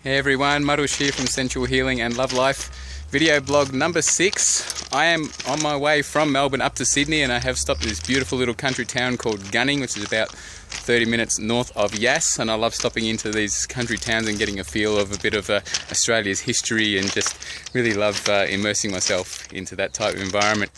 Hey everyone, Marush here from Sensual Healing and Love Life. Video blog number 6. I am on my way from Melbourne up to Sydney, and I have stopped at this beautiful little country town called Gunning, which is about 30 minutes north of Yass. And I love stopping into these country towns and getting a feel of a bit of Australia's history, and just really love immersing myself into that type of environment.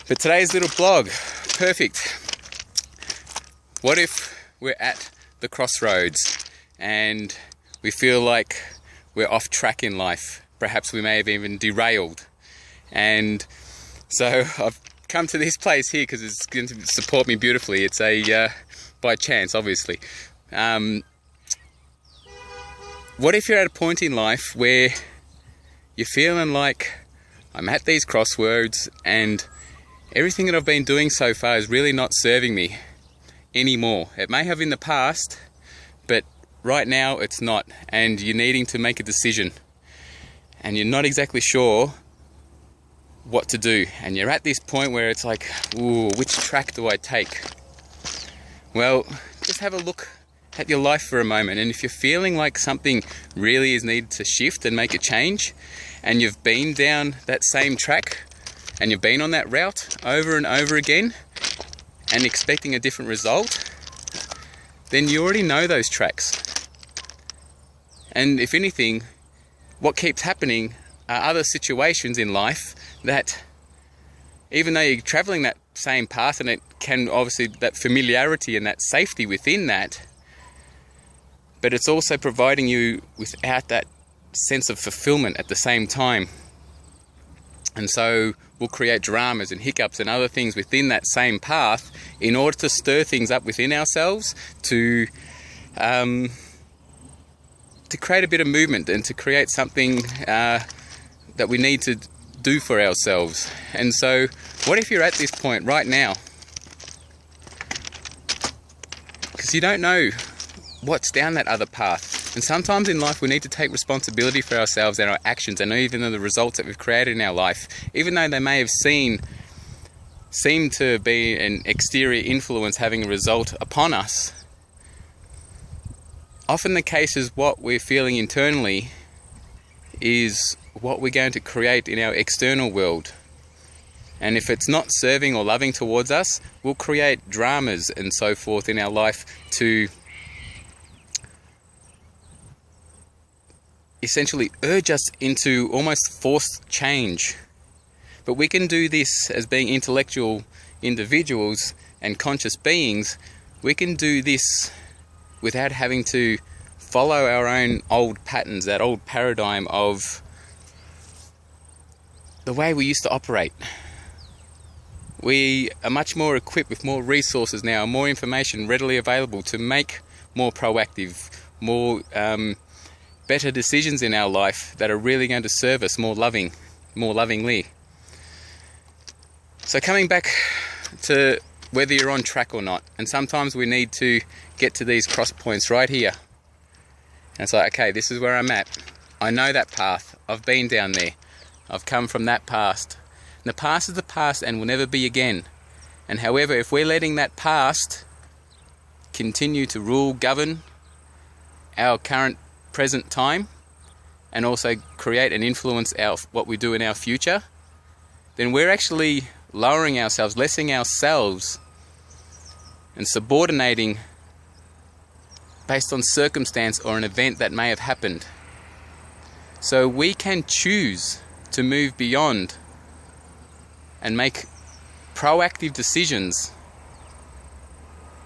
But today's little blog, perfect. What if we're at the crossroads and we feel like we're off track in life? Perhaps we may have even derailed. And so I've come to this place here because it's going to support me beautifully. It's by chance, obviously. What if you're at a point in life where you're feeling like, I'm at these crossroads and everything that I've been doing so far is really not serving me anymore. It may have in the past, but right now it's not, and you're needing to make a decision and you're not exactly sure what to do, and you're at this point where it's like, ooh, which track do I take? Well, just have a look at your life for a moment, and if you're feeling like something really is needed to shift and make a change, and you've been down that same track and you've been on that route over and over again and expecting a different result, then you already know those tracks. And if anything, what keeps happening are other situations in life that, even though you're traveling that same path, and it can obviously, that familiarity and that safety within that, but it's also providing you without that sense of fulfillment at the same time. And so we'll create dramas and hiccups and other things within that same path in order to stir things up within ourselves, to create a bit of movement and to create something that we need to do for ourselves. And so what if you're at this point right now, because you don't know what's down that other path. And sometimes in life we need to take responsibility for ourselves and our actions, and even the results that we've created in our life, even though they may have seemed to be an exterior influence having a result upon us. Often the case is what we're feeling internally is what we're going to create in our external world. And if it's not serving or loving towards us, we'll create dramas and so forth in our life to essentially urge us into almost forced change. But we can do this as being intellectual individuals and conscious beings. We can do this without having to follow our own old patterns, that old paradigm of the way we used to operate. We are much more equipped with more resources now, more information readily available to make more proactive, more better decisions in our life that are really going to serve us more lovingly. So coming back to whether you're on track or not, and sometimes we need to get to these cross points right here. And it's like, okay, this is where I'm at. I know that path. I've been down there. I've come from that past. And the past is the past and will never be again. And however, if we're letting that past continue to rule, govern our current present time, and also create and influence what we do in our future, then we're actually lowering ourselves, lessening ourselves, and subordinating based on circumstance or an event that may have happened. So we can choose to move beyond and make proactive decisions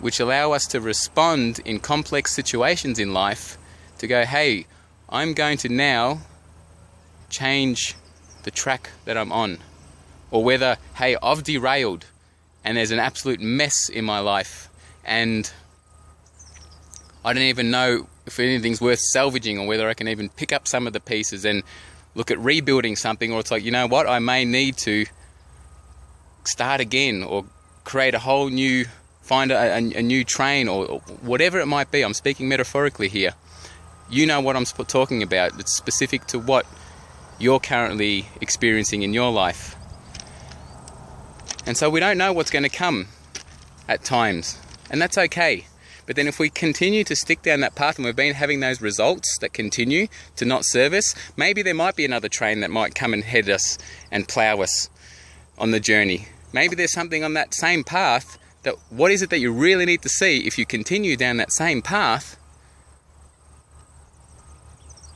which allow us to respond in complex situations in life, to go, hey, I'm going to now change the track that I'm on. Or whether, hey, I've derailed and there's an absolute mess in my life and I don't even know if anything's worth salvaging, or whether I can even pick up some of the pieces and look at rebuilding something. Or it's like, you know what, I may need to start again, or create a whole new, find a new train, or whatever it might be. I'm speaking metaphorically here. You know what I'm talking about. It's specific to what you're currently experiencing in your life. And so we don't know what's going to come at times, and that's okay. But then if we continue to stick down that path and we've been having those results that continue to not serve us, maybe there might be another train that might come and head us and plough us on the journey. Maybe there's something on that same path that, what is it that you really need to see if you continue down that same path,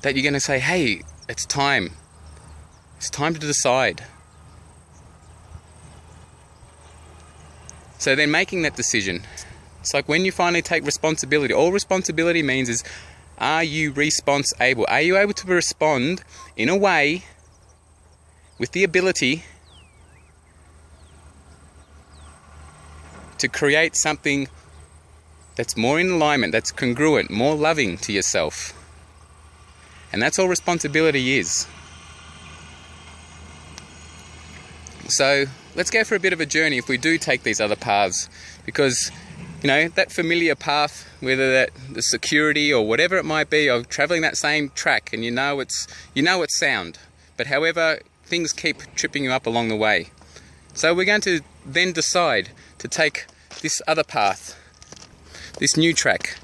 that you're going to say, hey, it's time. It's time to decide. So then making that decision, it's like when you finally take responsibility. All responsibility means is, are you response-able? Are you able to respond in a way with the ability to create something that's more in alignment, that's congruent, more loving to yourself? And that's all responsibility is. So let's go for a bit of a journey if we do take these other paths, because you know, that familiar path, whether that the security or whatever it might be, of traveling that same track, and you know it's sound, but however things keep tripping you up along the way. So we're going to then decide to take this other path, this new track,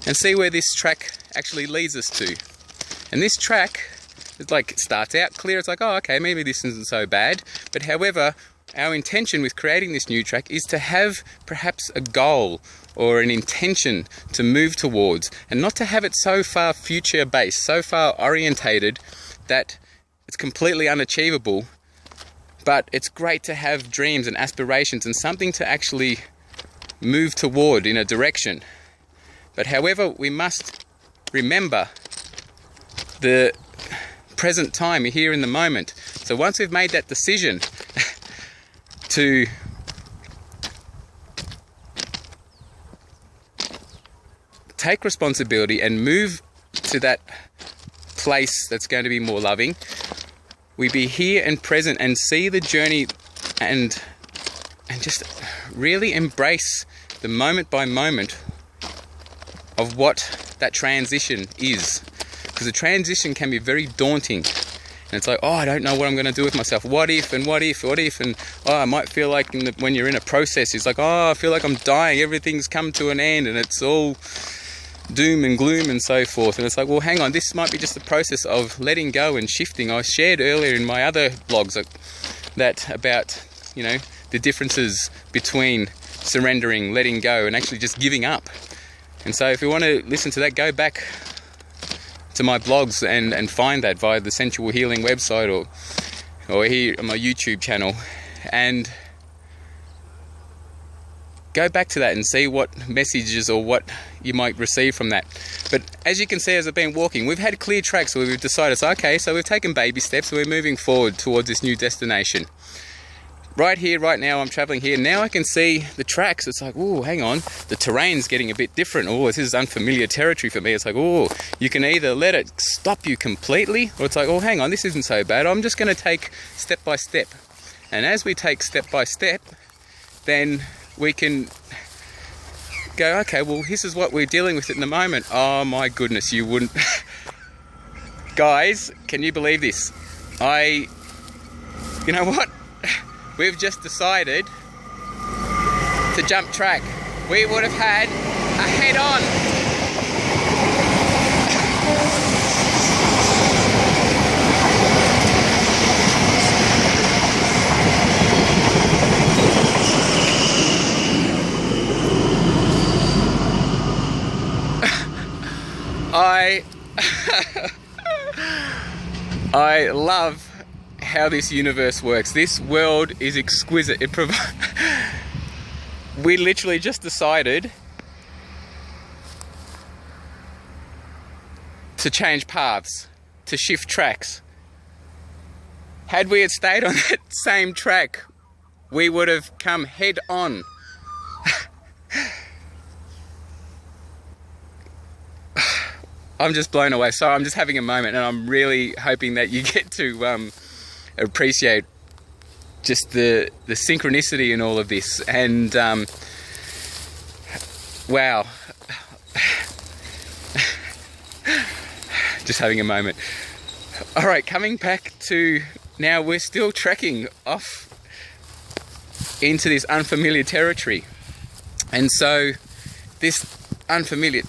and see where this track actually leads us to. And this track, it like starts out clear, it's like, oh okay, maybe this isn't so bad, but however, our intention with creating this new track is to have perhaps a goal or an intention to move towards, and not to have it so far future based, so far orientated that it's completely unachievable. But it's great to have dreams and aspirations and something to actually move toward in a direction. But however, we must remember the present time, here in the moment. So once we've made that decision to take responsibility and move to that place that's going to be more loving, we be here and present and see the journey and just really embrace the moment by moment of what that transition is. Because the transition can be very daunting. And it's like, oh, I don't know what I'm going to do with myself. What if, and what if, what if, and oh, I might feel like when you're in a process, it's like, oh, I feel like I'm dying. Everything's come to an end and it's all doom and gloom and so forth. And it's like, well, hang on, this might be just the process of letting go and shifting. I shared earlier in my other blogs that about, you know, the differences between surrendering, letting go, and actually just giving up. And so if you want to listen to that, go back to my blogs and find that via the Sensual Healing website or here on my YouTube channel, and go back to that and see what messages or what you might receive from that. But as you can see, as I've been walking, we've had clear tracks where we've decided, so, okay, so we've taken baby steps, so we're moving forward towards this new destination. Right here, right now, I'm traveling here. Now I can see the tracks. It's like, oh, hang on. The terrain's getting a bit different. Oh, this is unfamiliar territory for me. It's like, oh, you can either let it stop you completely, or it's like, oh, hang on, this isn't so bad. I'm just going to take step by step. And as we take step by step, then we can go, okay, well, this is what we're dealing with at the moment. Oh my goodness, you wouldn't. Guys, can you believe this? You know what? We've just decided to jump track. We would have had a head-on. I love how this universe works. This world is exquisite. We literally just decided to change paths, to shift tracks. Had we had stayed on that same track, we would have come head on. I'm just blown away. So I'm just having a moment, and I'm really hoping that you get to appreciate just the synchronicity in all of this. And wow. Just having a moment. All right, coming back to now, we're still trekking off into this unfamiliar territory. And so this unfamiliar